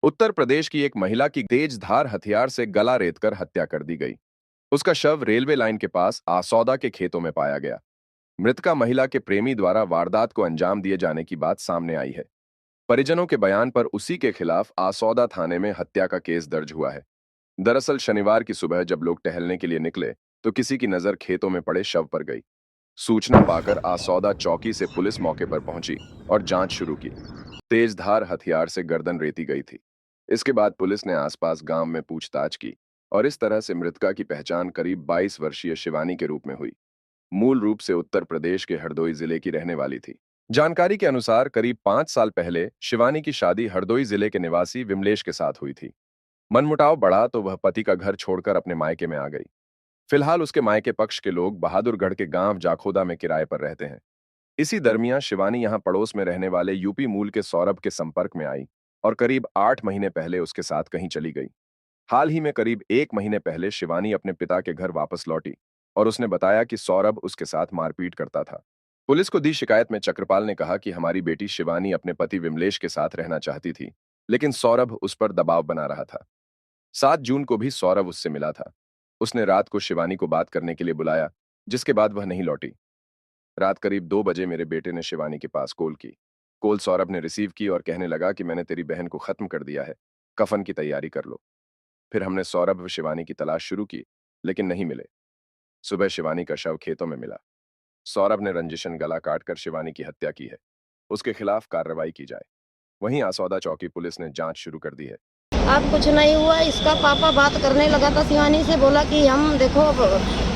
उत्तर प्रदेश की एक महिला की तेज धार हथियार से गला रेतकर हत्या कर दी गई। उसका शव रेलवे लाइन के पास आसौदा के खेतों में पाया गया। मृतका महिला के प्रेमी द्वारा वारदात को अंजाम दिए जाने की बात सामने आई है। परिजनों के बयान पर उसी के खिलाफ आसौदा थाने में हत्या का केस दर्ज हुआ है। दरअसल शनिवार की सुबह जब लोग टहलने के लिए निकले तो किसी की नजर खेतों में पड़े शव पर गई। सूचना पाकर आसौदा चौकी से पुलिस मौके पर पहुंची और जांच शुरू की। तेज धार हथियार से गर्दन रेती गई थी। इसके बाद पुलिस ने आसपास गांव में पूछताछ की और इस तरह से मृतका की पहचान करीब 22 वर्षीय शिवानी के रूप में हुई। मूल रूप से उत्तर प्रदेश के हरदोई जिले की रहने वाली थी। जानकारी के अनुसार करीब 5 साल पहले शिवानी की शादी हरदोई जिले के निवासी विमलेश के साथ हुई थी। मनमुटाव बढ़ा तो वह पति का घर छोड़कर अपने मायके में आ गई। फिलहाल उसके मायके पक्ष के लोग बहादुरगढ़ के गांव जाखोदा में किराए पर रहते हैं। इसी दरमियान शिवानी यहां पड़ोस में रहने वाले यूपी मूल के सौरभ के संपर्क में आई और करीब 8 महीने पहले उसके साथ कहीं चली गई। हाल ही में करीब 1 महीने पहले शिवानी अपने पिता के घर वापस लौटी और उसने बताया कि सौरभ उसके साथ मारपीट करता था। पुलिस को दी शिकायत में चक्रपाल ने कहा कि हमारी बेटी शिवानी अपने पति विमलेश के साथ रहना चाहती थी, लेकिन सौरभ उस पर दबाव बना रहा था। 7 जून को भी सौरभ उससे मिला था। उसने रात को शिवानी को बात करने के लिए बुलाया, जिसके बाद वह नहीं लौटी। रात करीब 2 बजे मेरे बेटे ने शिवानी के पास कॉल की। कॉल सौरभ ने रिसीव की और कहने लगा कि मैंने तेरी बहन को खत्म कर दिया है, कफन की तैयारी कर लो। फिर हमने सौरभ व शिवानी की तलाश शुरू की, लेकिन नहीं मिले। सुबह शिवानी का शव खेतों में मिला। सौरभ ने रंजिशन गला काटकर शिवानी की हत्या की है। उसके खिलाफ कार्रवाई की जाए। वहीं आसौदा चौकी पुलिस ने जांच शुरू कर दी है। अब कुछ नहीं हुआ। इसका पापा बात करने लगा था शिवानी से, बोला कि हम देखो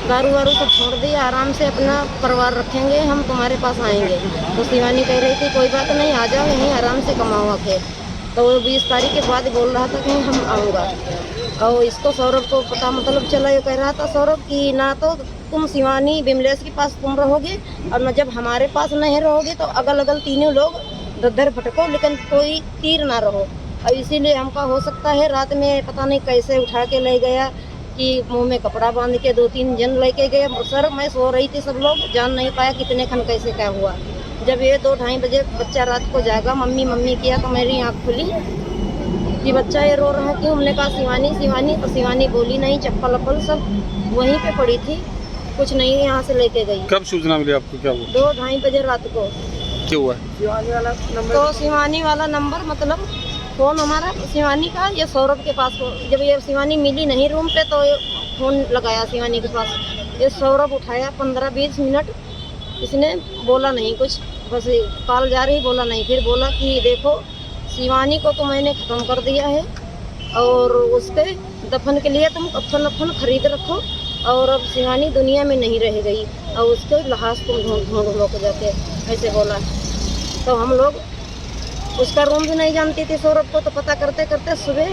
दारू वारू सब छोड़ दिए, आराम से अपना परिवार रखेंगे, हम तुम्हारे पास आएंगे। तो शिवानी कह रही थी कोई बात नहीं, आ जाओ, यहीं आराम से कमाओ आके। तो वो 20 तारीख के बाद बोल रहा था कि हम आऊँगा। और इसको सौरभ को पता मतलब चला, ये कह रहा था सौरभ कि ना तो तुम शिवानी विमलेश के पास तुम रहोगे और न जब हमारे पास नहीं रहोगे तो अगल अगल तीनों लोग दर भटको, लेकिन कोई तीर ना रहो। और इसीलिए हमका हो सकता है रात में पता नहीं कैसे उठा के ले गया कि मुंह में कपड़ा बांध के 2-3 जन लेके गए। सर मैं सो रही थी, सब लोग जान नहीं पाया कितने खन कैसे क्या हुआ। जब ये 2-2:30 बजे बच्चा रात को जागा, मम्मी मम्मी किया, तो मेरी आँख खुली कि बच्चा ये रो रहा है क्यों। हमने कहा शिवानी शिवानी, तो शिवानी बोली नहीं। चप्पल अप्पल सब वहीं पे पड़ी थी, कुछ नहीं यहाँ से लेके गई। कब सूचना मिली आपको? क्या हुआ? 2-2:30 बजे रात को। क्या हुआ? शिवानी वाला नंबर, तो शिवानी वाला नंबर मतलब फ़ोन हमारा शिवानी का ये सौरभ के पास हो। जब ये शिवानी मिली नहीं रूम पे तो ये फ़ोन लगाया शिवानी के पास। ये सौरभ उठाया 15-20 मिनट, इसने बोला नहीं कुछ, बस कॉल जा रही, बोला नहीं। फिर बोला कि देखो शिवानी को तो मैंने ख़त्म कर दिया है और उसके दफन के लिए तुम कफन खरीद रखो और अब शिवानी दुनिया में नहीं रह गई और उसके लाश तुम ढूंढ लो को जाके, ऐसे बोला। तो हम लोग उसका रूम भी नहीं जानती थी सौरभ को, तो पता करते करते सुबह